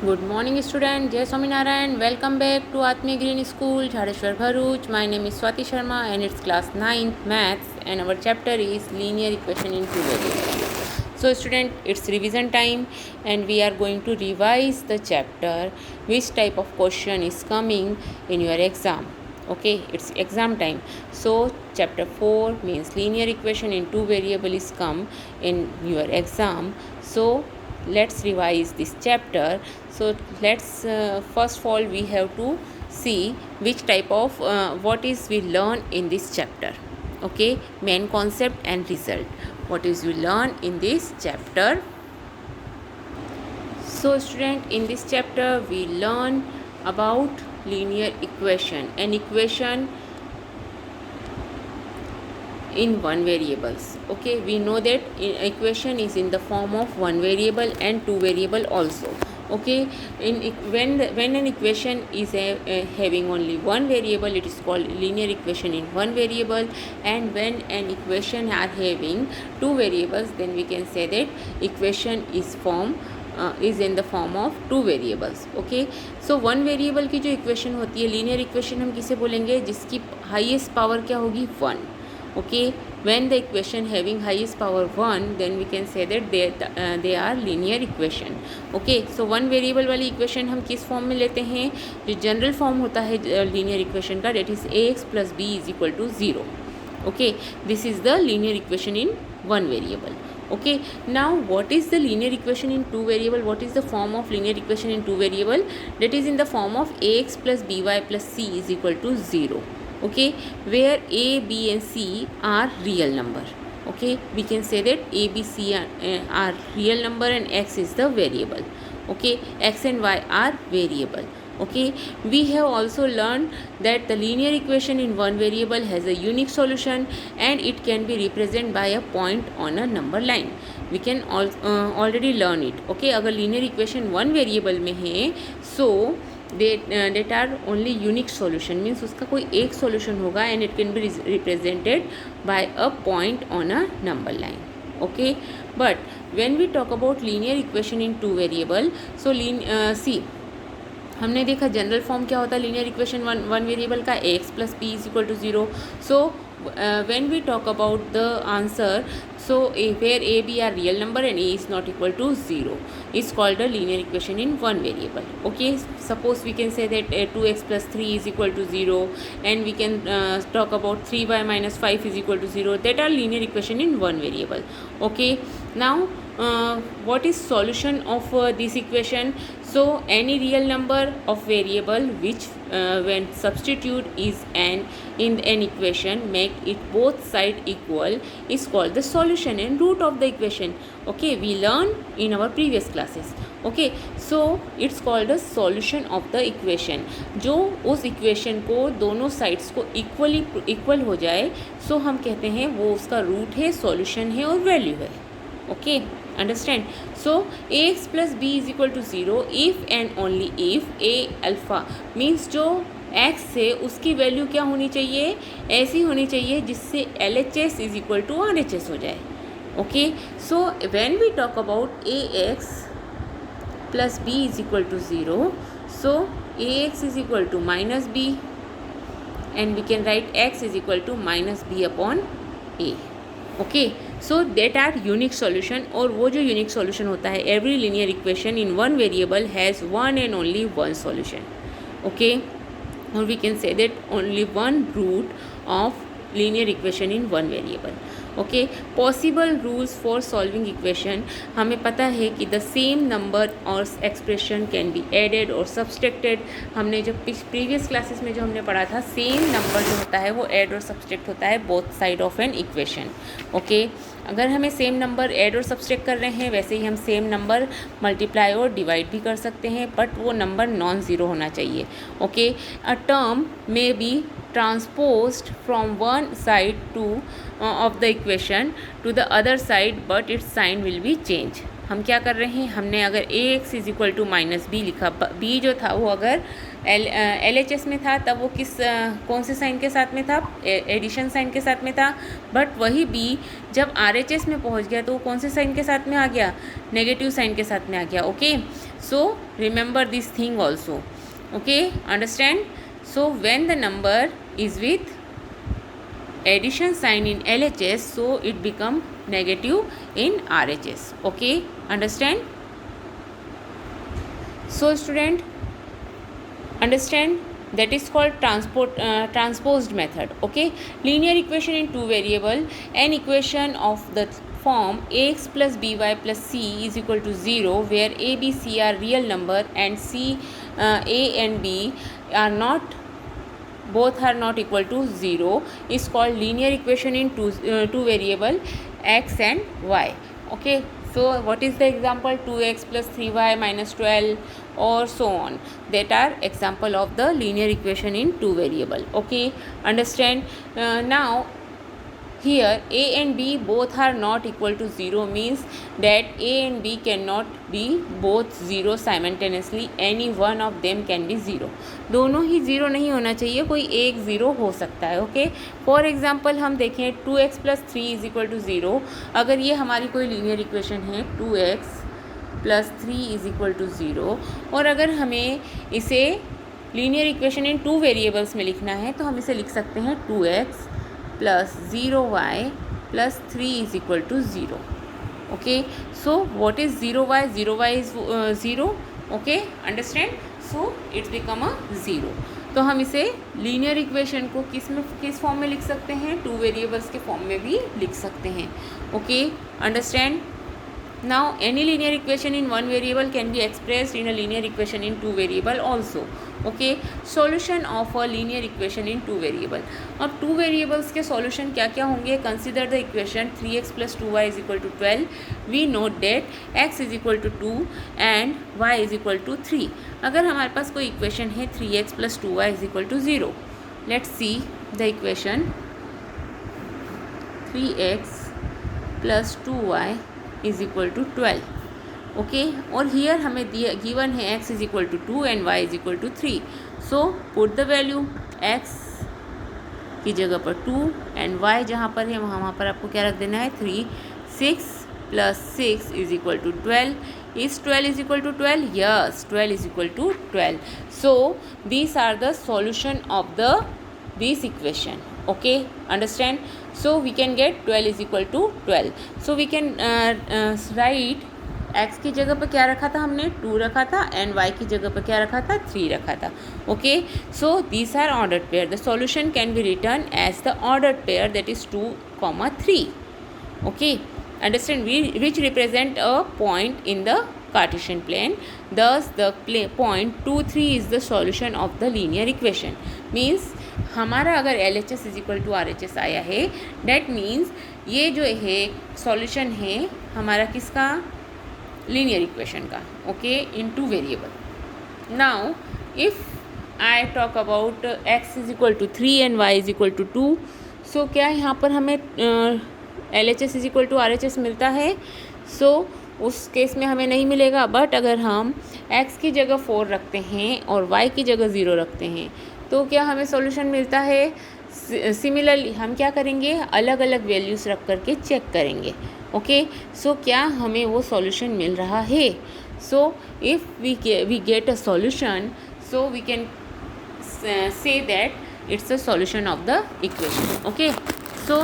Good morning student, Jai Swaminarayan. Welcome back to Atmi Green School, Jhadeshwar Bharuch. My name is Swati Sharma and it's class 9th maths and our chapter is linear equation in two variables. So student, it's revision time and we are going to revise the chapter. Which type of question is coming in your exam? Okay, it's exam time. So chapter 4 means linear equation in two variable is come in your exam. So let's revise this chapter. So let's first of all we have to see which type of what is we learn in this chapter. Okay, main concept and result, what is we learn in this chapter. So student, in this chapter we learn about linear equation, an equation in one variables. Okay, we know that equation is in the form of one variable and two variable also. Okay, when an equation is having only one variable, it is called linear equation in one variable, and when an equation are having two variables, then we can say that equation is in the form of two variables. Okay, so one variable की जो equation होती है linear equation हम किसे बोलेंगे, जिसकी highest power क्या होगी, one. Okay, when the equation having highest power 1, then we can say that they are linear equation. Okay, so one variable वाली इक्वेशन हम किस फॉर्म में लेते हैं, जो जनरल फॉर्म होता है लीनियर इक्वेशन का, that is ax plus b is equal to 0. Okay, this is the linear equation in one variable. Okay, now what is the linear equation in two variable, what is the form of linear equation in two variable, that is in the form of ax plus by plus c is equal to 0. Okay, where a, b and c are real number. Okay, we can say that a, b, c are real number and x is the variable. Okay, x and y are variable. Okay, we have also learned that the linear equation in one variable has a unique solution and it can be represented by a point on a number line. We can already learn it. Okay, अगर linear equation one variable में है, so that are only unique solution, means उसका कोई एक solution होगा and it can be represented by a point on a number line. Okay, but when we talk about linear equation in two variable, so see, हमने देखा general form क्या होता है linear equation one variable का, x plus b is equal to 0. So when we talk about the answer, so where a, b are real number and a is not equal to 0 is called a linear equation in one variable. Okay, suppose we can say that 2x plus 3 is equal to 0 and we can talk about 3y minus 5 is equal to 0, that are linear equation in one variable. Okay, now what is solution of this equation? So any real number of variable which when substitute is in an equation make it both side equal is called the solution and root of the equation. Okay, we learned in our previous classes. Okay, so it's called a solution of the equation. जो उस equation को दोनों sides को equal हो जाए, so हम कहते हैं वो उसका root है, solution है और value है. Okay, understand? So ax plus b is equal to 0 if and only if a alpha means जो x है उसकी वैल्यू क्या होनी चाहिए, ऐसी होनी चाहिए जिससे LHS is equal to RHS हो जाए. Okay, so when we talk about ax plus b is equal to 0, so ax is equal to minus b and we can write x is equal to minus b upon a. Okay, so that are unique solution, और वो जो unique solution होता है, every linear equation in one variable has one and only one solution. Okay, और we can say that only one root of linear equation in one variable. Okay, possible rules for solving equation, हमें पता है कि the same number और expression can be added और subtracted. हमने जो previous classes में जो हमने पढ़ा था, सेम नंबर जो होता है वो ऐड और सब्सट्रैक्ट होता है both side of an equation. Okay, अगर हमें सेम नंबर ऐड और सब्सट्रैक्ट कर रहे हैं, वैसे ही हम सेम नंबर मल्टीप्लाई और डिवाइड भी कर सकते हैं, बट वो नंबर नॉन ज़ीरो होना चाहिए. Okay, a term may be transposed from one side to of the equation to the other side but its sign will be changed. हम क्या कर रहे हैं, हमने अगर ax is equal to minus b लिखा, b जो था वो अगर LHS में था तब वो कौन से साइन के साथ में था, एडिशन साइन के साथ में था, बट वही b जब RHS में पहुंच गया तो वो कौन से साइन के साथ में आ गया, नेगेटिव साइन के साथ में आ गया. Okay, So remember this thing also. Okay, understand? So when the number is with addition sign in LHS, so it become negative in RHS. Okay, understand? So student, understand, that is called transposed method. Okay, linear equation in two variable, an equation of the form ax plus by plus c is equal to 0, where a, b, c are real number and c, a and b are not, both are not equal to 0, is called linear equation in two variable x and y. Okay, so what is the example? 2x plus 3y minus 12 or so on, that are example of the linear equation in two variable. Okay, understand? Now here a and b both are not equal to 0 means that a and b cannot be both 0 simultaneously, any one of them can be 0. दोनों ही 0 नहीं होना चाहिए, कोई एक 0 हो सकता है. Okay, for example हम देखें 2x plus 3 is equal to 0. अगर ये हमारी कोई लीनियर इक्वेशन है 2x plus 3 is equal to 0, और अगर हमें इसे लीनियर इक्वेशन इन टू वेरिएबल्स में लिखना है तो हम इसे लिख सकते हैं 2x plus 0y plus 3 is equal to 0. Okay, so what is 0y? 0y is 0. Okay, understand? So it's become a 0. तो हम इसे लीनियर इक्वेशन को किस फॉर्म में लिख सकते हैं? टू वेरिएबल्स के फॉर्म में भी लिख सकते हैं. Okay, understand? Now any linear equation in one variable can be expressed in a linear equation in two variable also. Okay, solution of a linear equation in two variable. अब two variables के solution क्या क्या होंगे? Consider the equation 3x plus 2y is equal to 12. We note that x is equal to 2 and y is equal to 3. अगर हमारे पास कोई equation है 3x plus 2y is equal to 0. Let's see the equation 3x plus 2y is equal to 12. Okay, और here हमें दिया given है x is equal to 2 and y is equal to 3. So put the value, x की जगह पर 2 and y जहाँ पर है वहाँ पर आपको क्या रख देना है 3. 6 plus 6 is equal to 12. Is 12 is equal to 12? Yes, 12 is equal to 12. So these are the solution of the this equation. Okay, understand? So we can get 12 is equal to 12. So we can write x की जगह पर क्या रखा था हमने? 2 रखा था and y की जगह पर क्या रखा था? 3 रखा था. Okay, so these are ordered pair. The solution can be written as the ordered pair, that is 2, 3. Okay, understand? Which represent a point in the Cartesian plane. Thus the point 2, 3 is the solution of the linear equation. Means हमारा अगर LHS is equal to RHS आया है, that means ये जो है solution है हमारा किसका? लीनियर इक्वेशन का. Okay, in two variable. Now if I talk about x is equal to 3 and y is equal to 2, so क्या यहाँ पर हमें LHS is equal to RHS मिलता है? सो उस केस में हमें नहीं मिलेगा. बट अगर हम x की जगह 4 रखते हैं और y की जगह 0 रखते हैं तो क्या हमें सॉल्यूशन मिलता है? सिमिलरली हम क्या करेंगे? अलग अलग वैल्यूज़ रख करके चेक करेंगे. ओके, सो क्या हमें वो सॉल्यूशन मिल रहा है? So if we get a solution, so we can say that it's a solution of the equation. Okay, so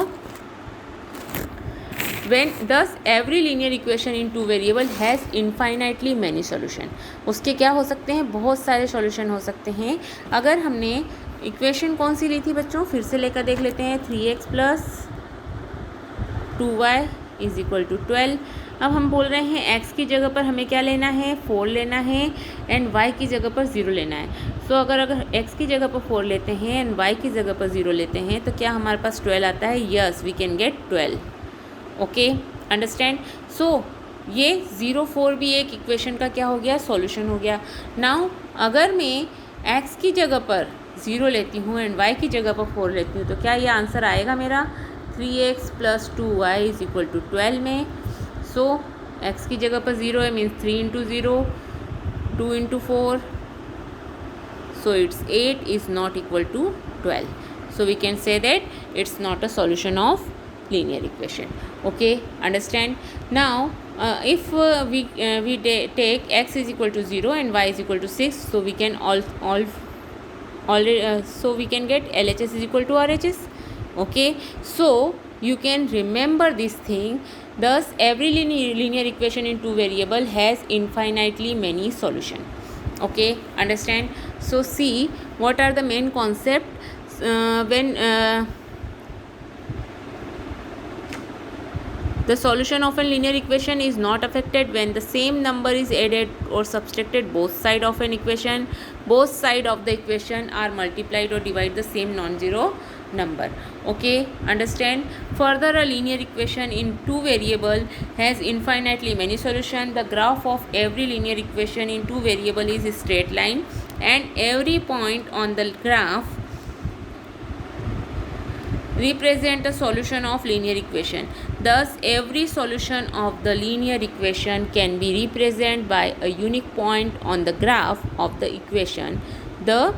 when thus every linear equation in two variable has infinitely many solution. उसके क्या हो सकते हैं? बहुत सारे solution हो सकते हैं. अगर हमने इक्वेशन कौन सी ली थी बच्चों? फिर से लेकर देख लेते हैं. 3x plus 2y is equal to 12. अब हम बोल रहे हैं x की जगह पर हमें क्या लेना है? 4 लेना है एंड y की जगह पर 0 लेना है. सो अगर x की जगह पर 4 लेते हैं एंड y की जगह पर 0 लेते हैं तो क्या हमारे पास 12 आता है? Yes, we can get 12. Okay, understand? So ये 0, 4 भी एक इक्वेशन का क्या हो गया? सॉल्यूशन हो गया. नाउ अगर मैं x की जगह पर 0 लेती हूँ एंड y की जगह पर 4 लेती हूँ तो क्या ये आंसर आएगा मेरा? 3x plus 2y is equal to 12 में. सो x की जगह पर 0 है means 3 into 0, 2 into 4, so it's 8 is not equal to 12. So we can say that it's not a solution of linear equation. Okay, understand? Now If we take x is equal to 0 and y is equal to 6, so we can so we can get LHS is equal to RHS. Okay, so you can remember this thing. Thus every linear equation in two variable has infinitely many solution. Okay, understand? So see what are the main concepts when the solution of a linear equation is not affected when the same number is added or subtracted both sides of an equation. Both sides of the equation are multiplied or divide the same non-zero number. Okay, understand? Further, a linear equation in two variable has infinitely many solutions. The graph of every linear equation in two variable is a straight line, and every point on the graph represent a solution of linear equation. Thus, every solution of the linear equation can be represented by a unique point on the graph of the equation. The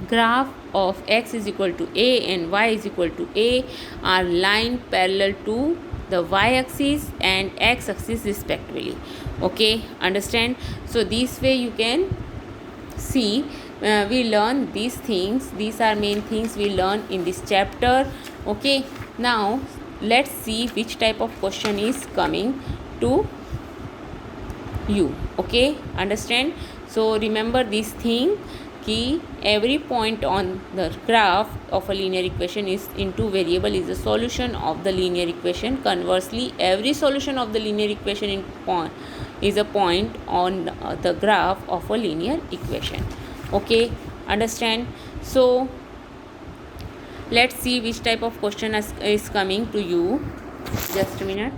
graph of x is equal to a and y is equal to a are line parallel to the y-axis and x-axis respectively. Okay, understand? So this way you can see we learn these things. These are main things we learn in this chapter. Okay, now let's see which type of question is coming to you. Okay, understand? So remember this thing कि every point on the graph of a linear equation is in two variable is a solution of the linear equation. Conversely, every solution of the linear equation is a point on the graph of a linear equation. Okay, understand? So let's see which type of question is coming to you. Just a minute.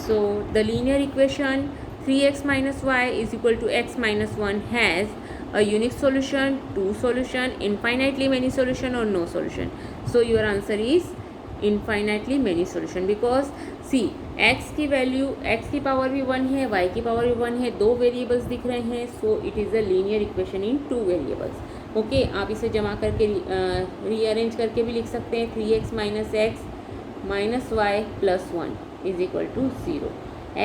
So the linear equation 3x minus y is equal to x minus 1 has a unique solution, two solution, infinitely many solution or no solution. So your answer is infinitely many solution because see x की value x की power भी 1 है, y की power भी 1 है, दो variables दिख रहे हैं. So it is a linear equation in two variables. Okay, आप इसे जमा करके रीअरेंज करके भी लिख सकते हैं. 3x minus x minus y plus 1 is equal to 0.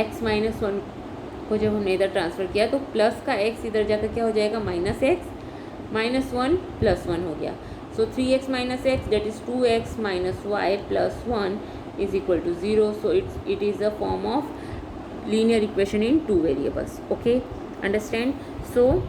x minus 1 को जब हमने इधर ट्रांसफ़र किया तो प्लस का x इधर जाकर क्या हो जाएगा, माइनस एक्स माइनस 1 प्लस 1 हो गया. So 3x minus x, that is 2x minus y plus 1 is equal to 0. So it is a form of linear equation in two variables. Okay, understand? So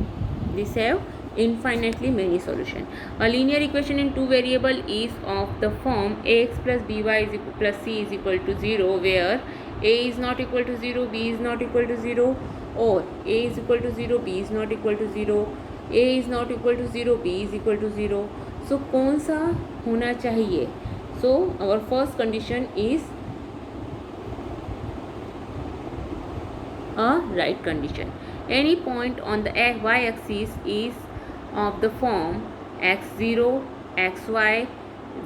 these have infinitely many solution. A linear equation in two variable is of the form ax plus by is equal plus c is equal to 0, where a is not equal to 0, b is not equal to 0, or a is equal to 0, b is not equal to 0, a is not equal to 0, b is equal to 0. सो कौन सा होना चाहिए? So our first condition is a right condition. Any point on the y axis is of the form x0, xy,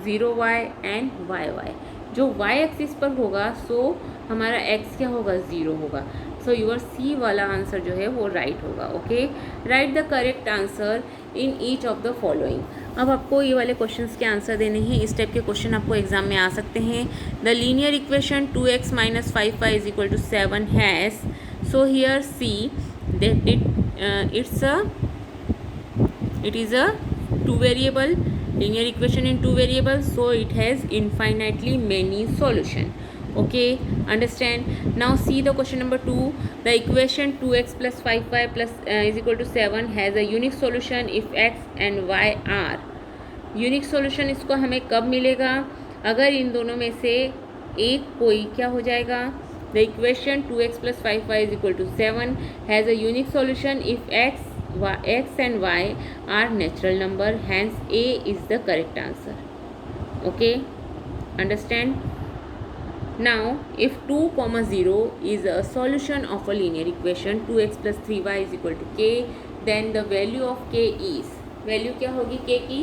0y and yy. जो y axis पर होगा सो हमारा x क्या होगा, 0 होगा. सो यूर सी वाला आंसर जो है वो राइट होगा. Okay, right the correct answer in each of the following. अब आपको ये वाले क्वेश्चंस के आंसर देने हैं. इस टाइप के क्वेश्चन आपको एग्जाम में आ सकते हैं. The linear equation 2x minus 5y is equal to 7 has. So here see that it is a two variable linear equation in two variables, so it has infinitely many solution. Okay, understand? Now see the question number 2. The equation 2x plus 5y plus is equal to 7 has a unique solution if x and y are. Unique solution इसको हमें कब मिलेगा, अगर इन दोनों में से एक कोई क्या हो जाएगा. The equation 2x plus 5y is equal to 7 has a unique solution if x and y are natural number, hence A is the correct answer. Okay, understand? Now if 2, 0 is a solution of a linear equation 2x plus 3y is equal to k, then the value of k is, value क्या होगी k की.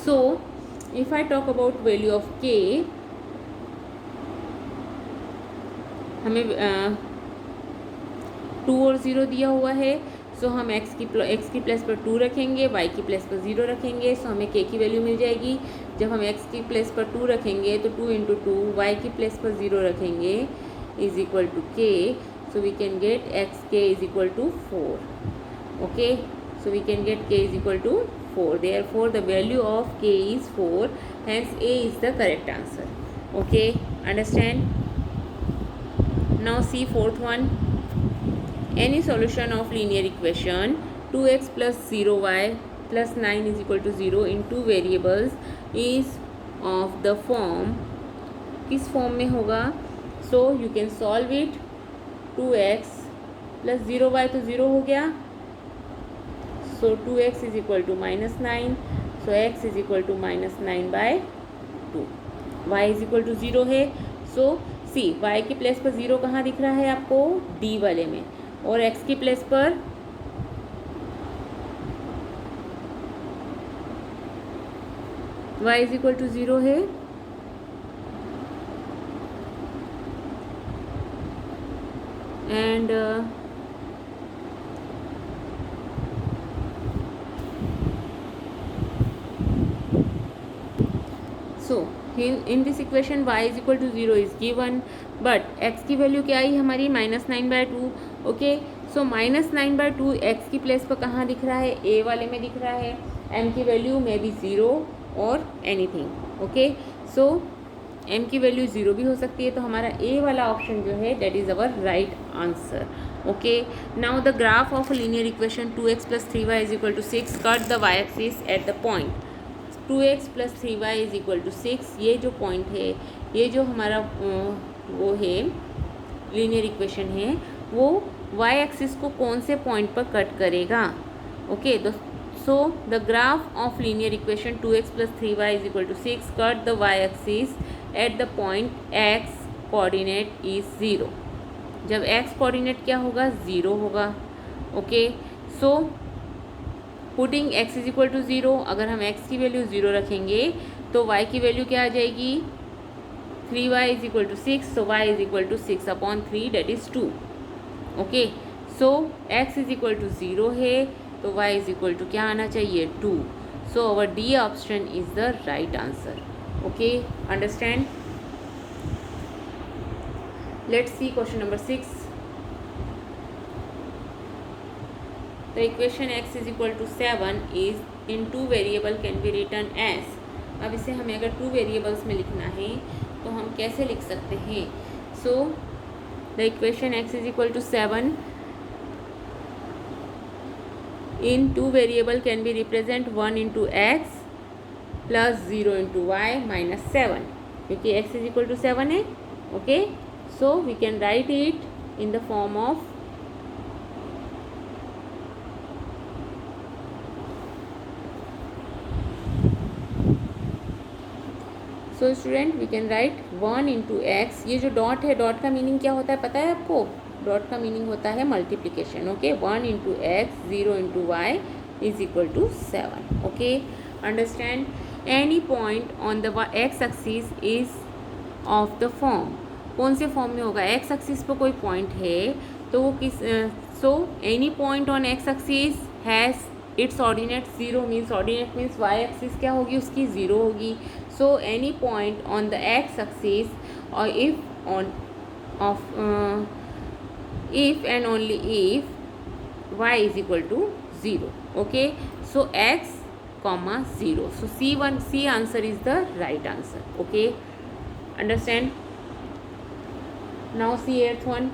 So if I talk about value of k, हमें 2 और 0 दिया हुआ है. सो हम x की प्लेस पर 2 रखेंगे, y की प्लेस पर 0 रखेंगे. सो हमें k की वैल्यू मिल जाएगी जब हम x की प्लेस पर 2 रखेंगे तो 2 इंटू 2, y की प्लेस पर 0 रखेंगे is equal to k, so we can get xk is equal to 4. Okay, so we can get k is equal to 4. Therefore the value of k is 4, hence A is the correct answer. Okay, understand? Now see fourth one. Any solution of linear equation 2x plus 0y plus 9 is equal to 0 in two variables is of the form, किस form में होगा? So you can solve it. 2x plus 0y तो 0 हो गया, so 2x is equal to minus 9, so x is equal to minus 9 by 2, y is equal to 0 है. so सी y की place पर 0 कहाँ दिख रहा है आपको? d वाले में, और x की प्लेस पर y is equal to 0 है. And so in this equation y is equal to 0 is given, but x की वैल्यू क्या आई हमारी? -9/2. ओके, सो -9/2 x की प्लेस पर कहाँ दिख रहा है? a वाले में दिख रहा है. m की वैल्यू मे बी 0 और एनीथिंग. ओके, सो m की वैल्यू 0 भी हो सकती है, तो हमारा a वाला ऑप्शन जो है that is our right answer. Okay, now the graph of linear equation 2x plus 3y is equal to 6 cut the y axis at the point 2x plus 3y is equal to 6. ये जो point है, ये जो हमारा वो है linear equation है, वो y एक्सिस को कौन से पॉइंट पर कट करेगा? Okay, so the graph of linear equation 2x plus 3y is equal to 6 cut the y axis at the point x coordinate is 0. जब x coordinate क्या होगा? 0 होगा. Okay, so putting x is equal to 0, अगर हम x की value 0 रखेंगे तो y की वैल्यू क्या आ जाएगी? 3y is equal to 6, so y is equal to 6/3 that is 2. Okay, so x is equal to 0 है, तो y इज इक्वल टू क्या आना चाहिए? 2. So our D option is the right answer. Okay, understand? Let's see question number 6. The equation x is equal to 7 is in two variable can be written as. अब इसे हमें अगर 2 variables में लिखना है तो हम कैसे लिख सकते हैं? So the equation x is equal to 7 in 2 variable can be represent 1 into x plus 0 into y minus 7, क्योंकि x is equal to 7 है. Okay, so we can write it in the form of so student we can write 1 into x. ये जो dot है, dot का meaning क्या होता है पता है आपको? डॉट का मीनिंग होता है multiplication. Okay, 1 into x 0 into y is equal to 7. Okay, understand? Any point on the x axis is of the form. कौन से फॉर्म में होगा? एक्स एक्सिस पर कोई पॉइंट है तो वो किस? So any point on x axis has its ordinate 0 means ordinate means y axis क्या होगी? उसकी 0 होगी. So any point on the x-axis or if and only if y is equal to 0. Okay, so x comma 0. So C answer is the right answer. Okay, understand? Now see 8th one.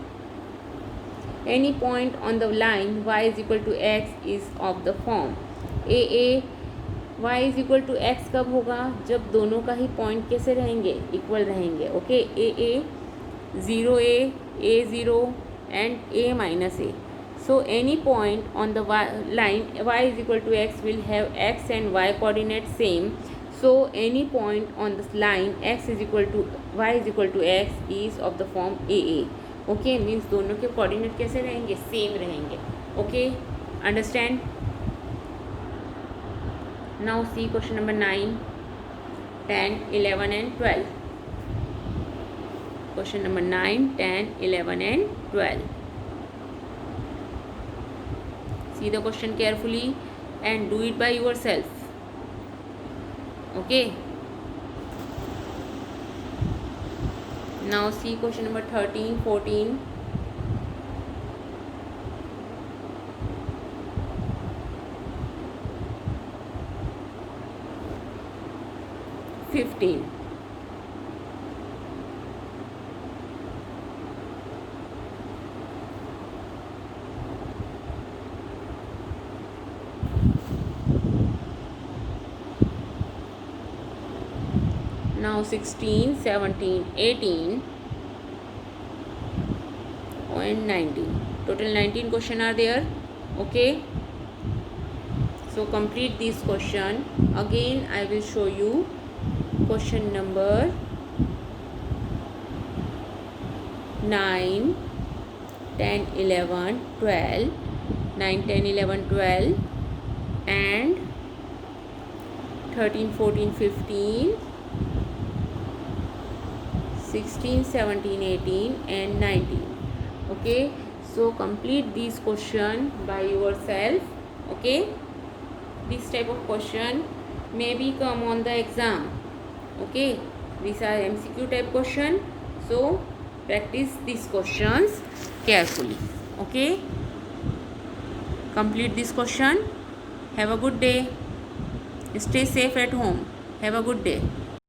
Any point on the line y is equal to x is of the form a y is equal to x कब होगा? जब दोनों का ही point कैसे रहेंगे? इक्वल रहेंगे. Okay, a 0 and a minus a. So any point on the line y is equal to x will have x and y coordinate same. So any point on the line x is equal to y is equal to x is of the form a. Okay, means दोनों के coordinate कैसे रहेंगे? Same रहेंगे. Okay, understand? Now see question number 9, 10, 11 and 12. Question number 9, 10, 11 and 12. See the question carefully and do it by yourself. Okay. Now see question number 13, 14. Now 16, 17, 18 and 19. Total 19 question are there. Okay. So complete this question. Again I will show you question number 9, 10, 11, 12, 9, 10, 11, 12 and 13, 14, 15, 16, 17, 18 and 19. Okay, so complete this question by yourself. Okay, this type of question may be come on the exam. Okay, these are MCQ type question, so practice these questions carefully. Okay, complete this question. Have a good day. Stay safe at home. Have a good day.